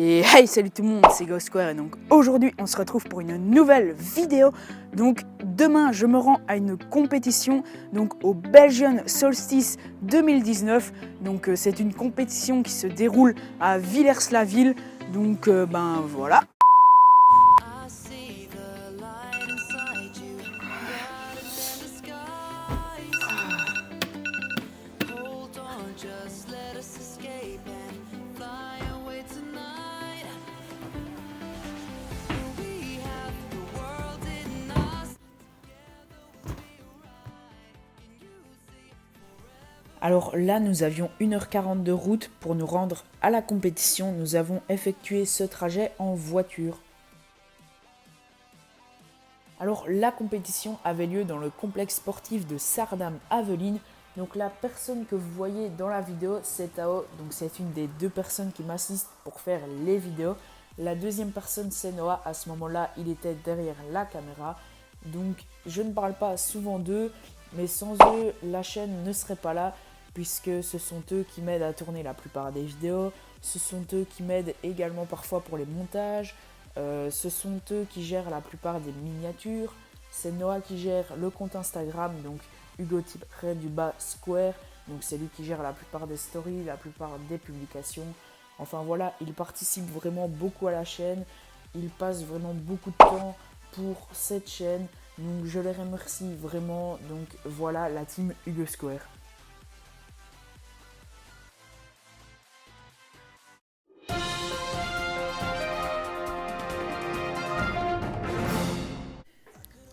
Et hey, salut tout le monde, c'est Ghost Square et donc aujourd'hui on se retrouve pour une nouvelle vidéo. Donc demain je me rends à une compétition donc au Belgian Solstice 2019. Donc c'est une compétition qui se déroule à Villers-la-Ville. Donc ben voilà. Alors là, nous avions 1h40 de route pour nous rendre à la compétition. Nous avons effectué ce trajet en voiture. Alors la compétition avait lieu dans le complexe sportif de Saardam-Aveline. Donc la personne que vous voyez dans la vidéo, c'est Tao. Donc c'est une des deux personnes qui m'assistent pour faire les vidéos. La deuxième personne, c'est Noah. À ce moment-là, il était derrière la caméra. Donc je ne parle pas souvent d'eux, mais sans eux, la chaîne ne serait pas là. Puisque ce sont eux qui m'aident à tourner la plupart des vidéos, ce sont eux qui m'aident également parfois pour les montages, ce sont eux qui gèrent la plupart des miniatures, c'est Noah qui gère le compte Instagram, donc Hugo-Square, donc c'est lui qui gère la plupart des stories, la plupart des publications, enfin voilà, il participe vraiment beaucoup à la chaîne, il passe vraiment beaucoup de temps pour cette chaîne, donc je les remercie vraiment, donc voilà la team Hugo-Square.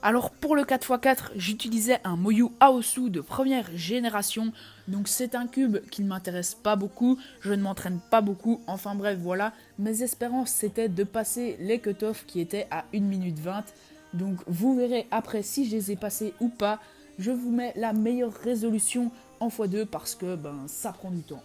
Alors pour le 4x4, j'utilisais un Moyu Aosu de première génération. Donc c'est un cube qui ne m'intéresse pas beaucoup, je ne m'entraîne pas beaucoup. Enfin bref, voilà. Mes espérances c'était de passer les cut-offs qui étaient à 1 minute 20. Donc vous verrez après si je les ai passés ou pas. Je vous mets la meilleure résolution en x2 parce que ça prend du temps.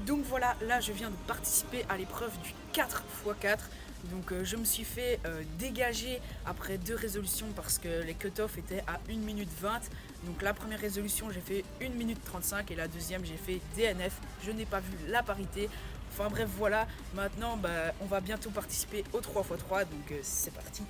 Donc voilà, là je viens de participer à l'épreuve du 4x4. Donc je me suis fait dégager après 2 résolutions parce que les cut-offs étaient à 1 minute 20. Donc la première résolution j'ai fait 1 minute 35 et la deuxième j'ai fait DNF. Je n'ai pas vu la parité. Enfin bref voilà, maintenant on va bientôt participer au 3x3 donc c'est parti.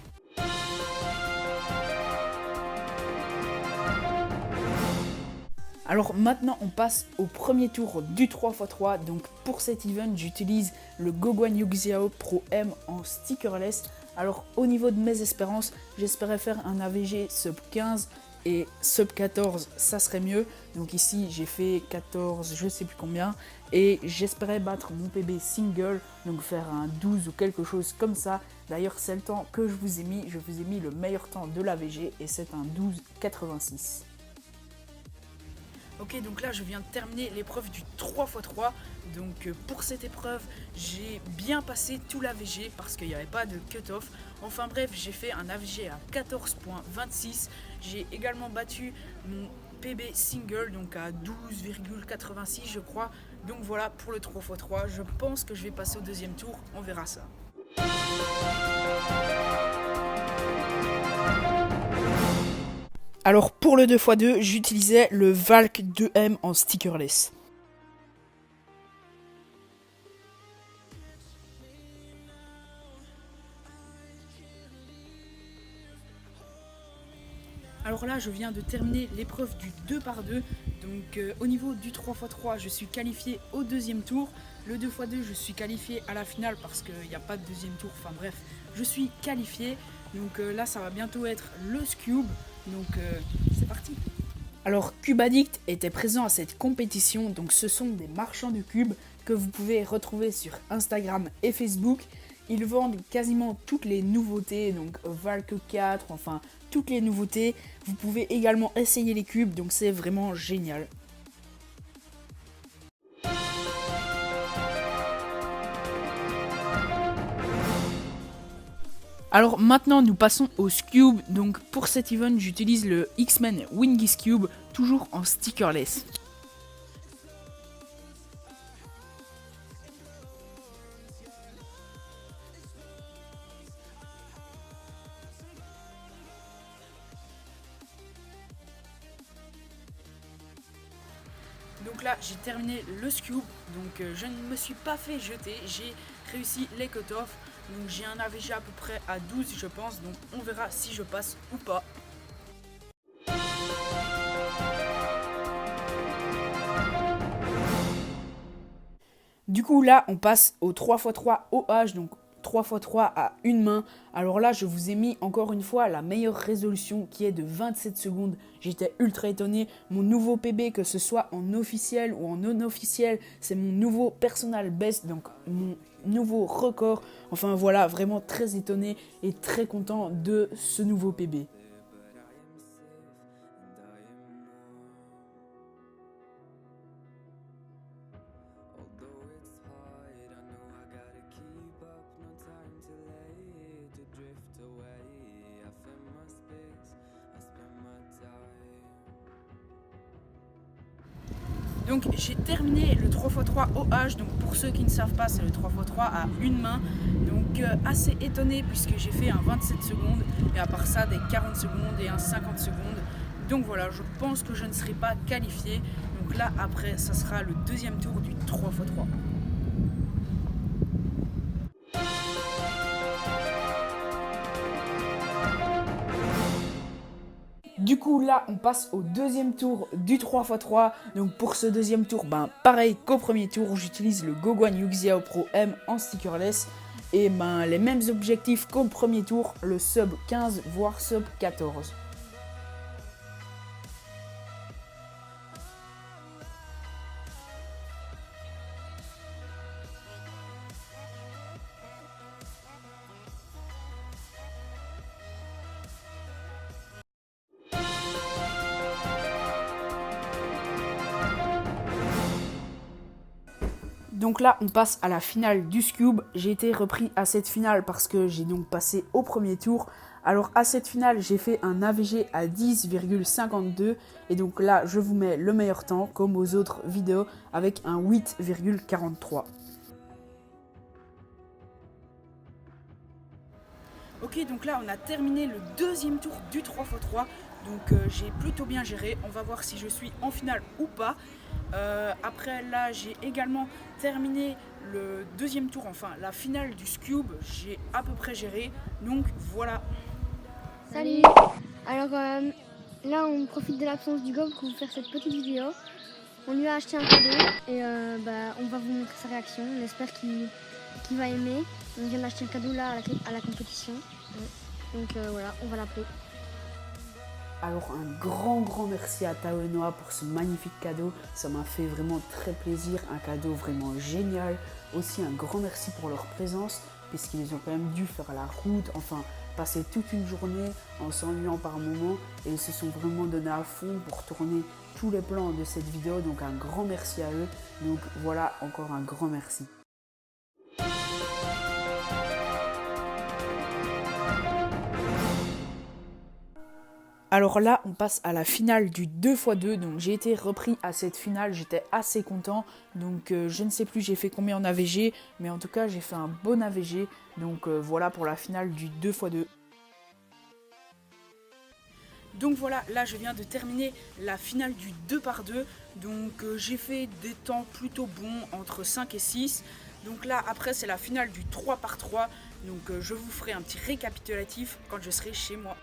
Alors maintenant on passe au premier tour du 3x3, donc pour cet event j'utilise le Goguen Yuxiao Pro M en stickerless. Alors au niveau de mes espérances, j'espérais faire un AVG sub 15 et sub 14 ça serait mieux. Donc ici j'ai fait 14 je sais plus combien et j'espérais battre mon PB single, donc faire un 12 ou quelque chose comme ça. D'ailleurs c'est le temps que je vous ai mis le meilleur temps de l'AVG et c'est un 12,86. Ok, donc là je viens de terminer l'épreuve du 3x3. Donc pour cette épreuve, j'ai bien passé tout l'AVG parce qu'il n'y avait pas de cut-off. Enfin bref, j'ai fait un AVG à 14,26. J'ai également battu mon PB single, donc à 12,86 je crois. Donc voilà pour le 3x3. Je pense que je vais passer au deuxième tour, on verra ça. Alors pour le 2x2, j'utilisais le Valk 2M en stickerless. Alors là, je viens de terminer l'épreuve du 2x2. Donc au niveau du 3x3, je suis qualifié au deuxième tour. Le 2x2, je suis qualifié à la finale parce qu'il n'y a pas de deuxième tour. Enfin bref, je suis qualifié. Donc là, ça va bientôt être le Scube. Donc c'est parti. Alors Cube Addict était présent à cette compétition. Donc ce sont des marchands de cubes que vous pouvez retrouver sur Instagram et Facebook. Ils vendent quasiment toutes les nouveautés, donc Valk 4, enfin toutes les nouveautés. Vous pouvez également essayer les cubes, donc c'est vraiment génial. Alors maintenant nous passons au Scube. Donc pour cet event j'utilise le X-Men Wingy Cube, toujours en stickerless. Donc là, j'ai terminé le scoop, donc je ne me suis pas fait jeter, j'ai réussi les cut-off. Donc j'ai un AVG à peu près à 12 je pense, donc on verra si je passe ou pas. Du coup là, on passe au 3x3 OH, donc 3x3 à une main. Alors là, je vous ai mis encore une fois la meilleure résolution qui est de 27 secondes. J'étais ultra étonné. Mon nouveau PB, que ce soit en officiel ou en non officiel, c'est mon nouveau personal best, donc mon nouveau record. Enfin voilà, vraiment très étonné et très content de ce nouveau PB. Donc j'ai terminé le 3x3 OH, donc pour ceux qui ne savent pas, c'est le 3x3 à une main. Donc assez étonné puisque j'ai fait un 27 secondes et à part ça des 40 secondes et un 50 secondes. Donc voilà, je pense que je ne serai pas qualifié. Donc là après, ça sera le deuxième tour du 3x3. Du coup là on passe au deuxième tour du 3x3. Donc pour ce deuxième tour, pareil qu'au premier tour, j'utilise le Goguen Yuxiao Pro M en stickerless. Et les mêmes objectifs qu'au premier tour, le sub 15 voire sub 14. Donc là, on passe à la finale du Scube. J'ai été repris à cette finale parce que j'ai donc passé au premier tour. Alors à cette finale, j'ai fait un AVG à 10,52 et donc là, je vous mets le meilleur temps comme aux autres vidéos avec un 8,43. Ok, donc là, on a terminé le deuxième tour du 3x3. Donc j'ai plutôt bien géré. On va voir si je suis en finale ou pas. Après là, j'ai également terminé le deuxième tour, enfin la finale du Scube. J'ai à peu près géré. Donc voilà. Salut. Alors là, on profite de l'absence du Gob pour vous faire cette petite vidéo. On lui a acheté un cadeau et on va vous montrer sa réaction. On espère qu'il va aimer. On vient d'acheter un cadeau là à la compétition. Donc voilà, on va l'appeler. Alors un grand merci à Tao et Noah pour ce magnifique cadeau, ça m'a fait vraiment très plaisir, un cadeau vraiment génial. Aussi un grand merci pour leur présence, puisqu'ils ont quand même dû faire la route, enfin passer toute une journée en s'ennuyant par moments, et ils se sont vraiment donnés à fond pour tourner tous les plans de cette vidéo, donc un grand merci à eux. Donc voilà, encore un grand merci. Alors là, on passe à la finale du 2x2, donc j'ai été repris à cette finale, j'étais assez content, donc je ne sais plus j'ai fait combien en AVG, mais en tout cas j'ai fait un bon AVG, donc voilà pour la finale du 2x2. Donc voilà, là je viens de terminer la finale du 2x2, donc j'ai fait des temps plutôt bons, entre 5 et 6, donc là après c'est la finale du 3x3, donc je vous ferai un petit récapitulatif quand je serai chez moi.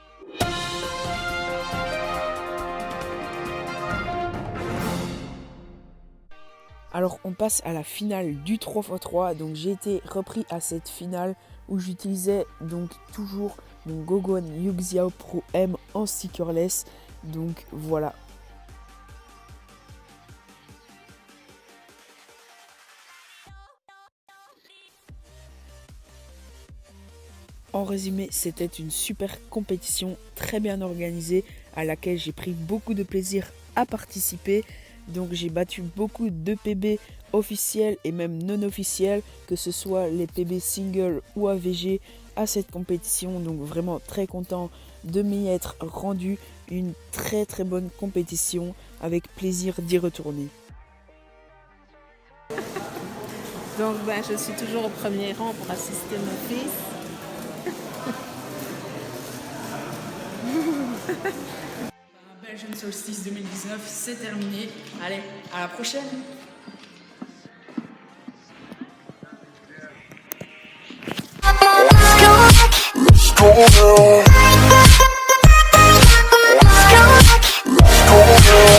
Alors on passe à la finale du 3x3, donc j'ai été repris à cette finale où j'utilisais donc toujours mon Goguen Yuxiao Pro M en stickerless, donc voilà. En résumé, c'était une super compétition très bien organisée à laquelle j'ai pris beaucoup de plaisir à participer. Donc j'ai battu beaucoup de PB officiels et même non officiels, que ce soit les PB single ou AVG à cette compétition. Donc vraiment très content de m'y être rendu. Une très bonne compétition, avec plaisir d'y retourner. Donc je suis toujours au premier rang pour assister mon fils. Operation Solstice 2019, c'est terminé. Allez, à la prochaine. Let's go now.